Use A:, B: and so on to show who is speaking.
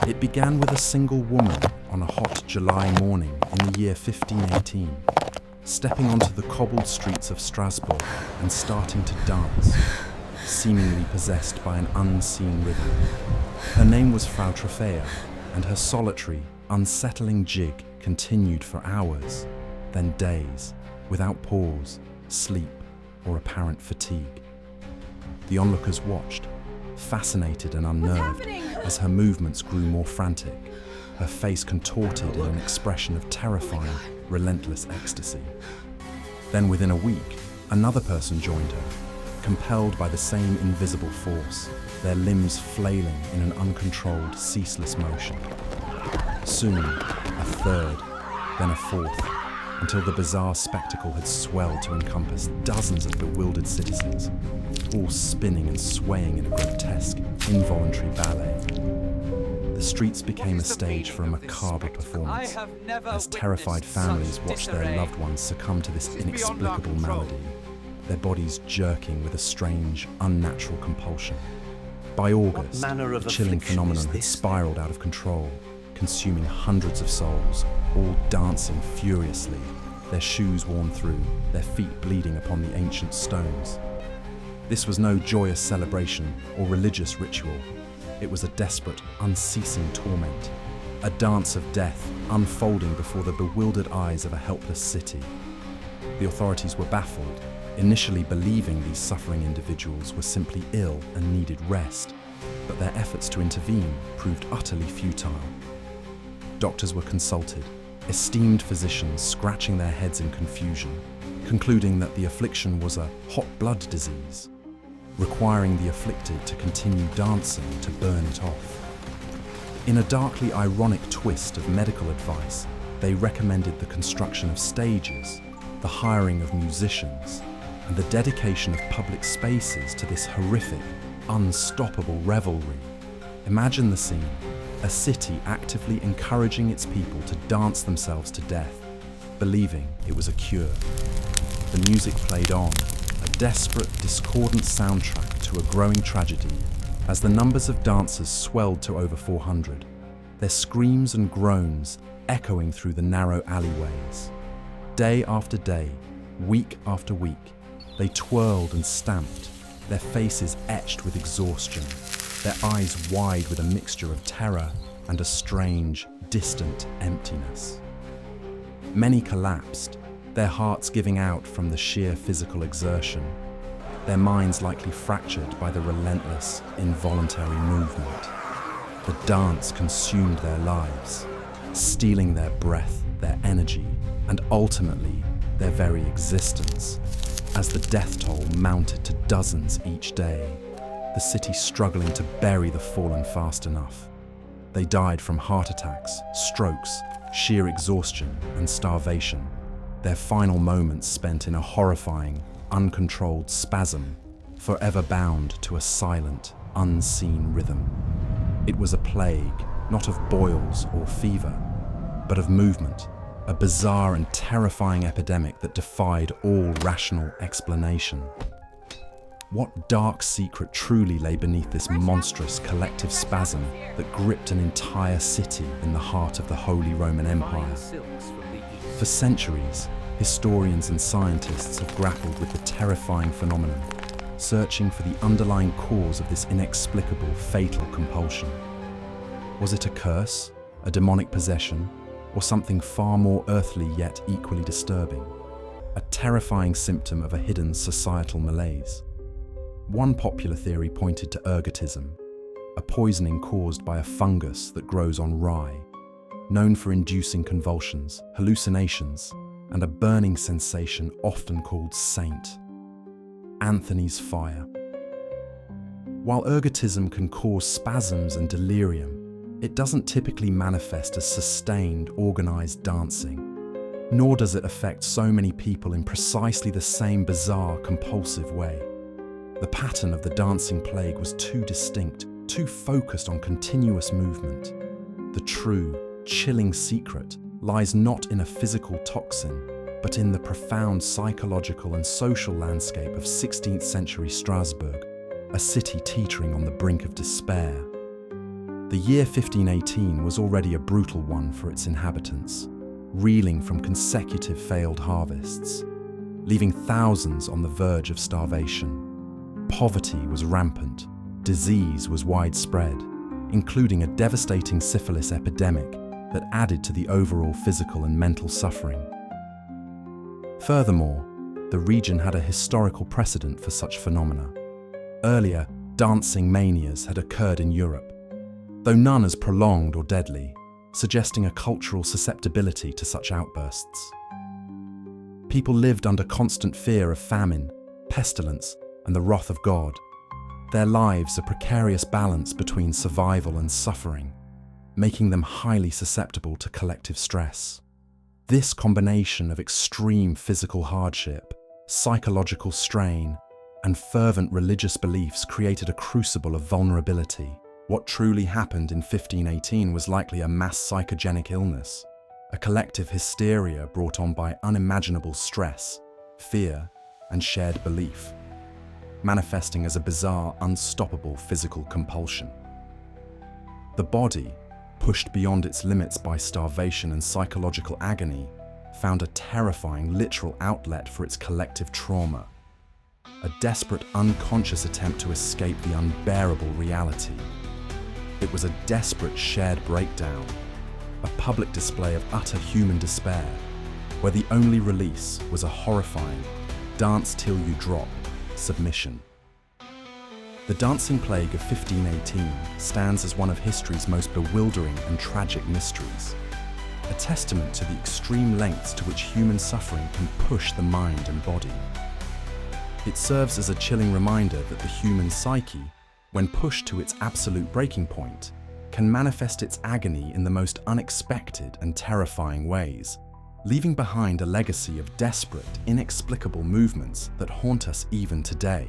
A: It began with a single woman on a hot July morning in the year 1518, stepping onto the cobbled streets of Strasbourg and starting to dance, seemingly possessed by an unseen rhythm. Her name was Frau Troffea, and her solitary, unsettling jig continued for hours, then days, without pause, sleep, or apparent fatigue. The onlookers watched, fascinated and unnerved, as her movements grew more frantic, her face contorted in an expression of terrifying, relentless ecstasy. Then within a week, another person joined her, compelled by the same invisible force, their limbs flailing in an uncontrolled, ceaseless motion. Soon, a third, then a fourth, until the bizarre spectacle had swelled to encompass dozens of bewildered citizens, all spinning and swaying in a grotesque, involuntary ballet. The streets became a stage for a macabre performance, as terrified families watched their loved ones succumb to this inexplicable malady, their bodies jerking with a strange, unnatural compulsion. By August, the chilling phenomenon had spiraled out of control, consuming hundreds of souls, all dancing furiously, their shoes worn through, their feet bleeding upon the ancient stones. This was no joyous celebration or religious ritual. It was a desperate, unceasing torment, a dance of death unfolding before the bewildered eyes of a helpless city. The authorities were baffled, initially believing these suffering individuals were simply ill and needed rest, but their efforts to intervene proved utterly futile. Doctors were consulted, esteemed physicians scratching their heads in confusion, concluding that the affliction was a hot blood disease, requiring the afflicted to continue dancing to burn it off. In a darkly ironic twist of medical advice, they recommended the construction of stages, the hiring of musicians, and the dedication of public spaces to this horrific, unstoppable revelry. Imagine the scene, a city actively encouraging its people to dance themselves to death, believing it was a cure. The music played on, a desperate, discordant soundtrack to a growing tragedy, as the numbers of dancers swelled to over 400, their screams and groans echoing through the narrow alleyways. Day after day, week after week, they twirled and stamped, their faces etched with exhaustion, their eyes wide with a mixture of terror and a strange, distant emptiness. Many collapsed, their hearts giving out from the sheer physical exertion, their minds likely fractured by the relentless, involuntary movement. The dance consumed their lives, stealing their breath, their energy, and ultimately their very existence, as the death toll mounted to dozens each day, the city struggling to bury the fallen fast enough. They died from heart attacks, strokes, sheer exhaustion, and starvation, their final moments spent in a horrifying, uncontrolled spasm, forever bound to a silent, unseen rhythm. It was a plague, not of boils or fever, but of movement, a bizarre and terrifying epidemic that defied all rational explanation. What dark secret truly lay beneath this monstrous collective spasm that gripped an entire city in the heart of the Holy Roman Empire? For centuries, historians and scientists have grappled with the terrifying phenomenon, searching for the underlying cause of this inexplicable, fatal compulsion. Was it a curse, a demonic possession, or something far more earthly yet equally disturbing? A terrifying symptom of a hidden societal malaise. One popular theory pointed to ergotism, a poisoning caused by a fungus that grows on rye, known for inducing convulsions, hallucinations, and a burning sensation often called saint. Anthony's fire. While ergotism can cause spasms and delirium, it doesn't typically manifest as sustained, organized dancing, nor does it affect so many people in precisely the same bizarre, compulsive way. The pattern of the dancing plague was too distinct, too focused on continuous movement. The true, chilling secret lies not in a physical toxin, but in the profound psychological and social landscape of 16th century Strasbourg, a city teetering on the brink of despair. The year 1518 was already a brutal one for its inhabitants, reeling from consecutive failed harvests, leaving thousands on the verge of starvation. Poverty was rampant, disease was widespread, including a devastating syphilis epidemic that added to the overall physical and mental suffering. Furthermore, the region had a historical precedent for such phenomena. Earlier, dancing manias had occurred in Europe, though none as prolonged or deadly, suggesting a cultural susceptibility to such outbursts. People lived under constant fear of famine, pestilence, and the wrath of God, their lives a precarious balance between survival and suffering, making them highly susceptible to collective stress. This combination of extreme physical hardship, psychological strain, and fervent religious beliefs created a crucible of vulnerability. What truly happened in 1518 was likely a mass psychogenic illness, a collective hysteria brought on by unimaginable stress, fear, and shared belief, manifesting as a bizarre, unstoppable physical compulsion. The body, pushed beyond its limits by starvation and psychological agony, found a terrifying literal outlet for its collective trauma, a desperate unconscious attempt to escape the unbearable reality. It was a desperate shared breakdown, a public display of utter human despair, where the only release was a horrifying, dance till you drop, submission. The dancing plague of 1518 stands as one of history's most bewildering and tragic mysteries, a testament to the extreme lengths to which human suffering can push the mind and body. It serves as a chilling reminder that the human psyche, when pushed to its absolute breaking point, can manifest its agony in the most unexpected and terrifying ways, leaving behind a legacy of desperate, inexplicable movements that haunt us even today.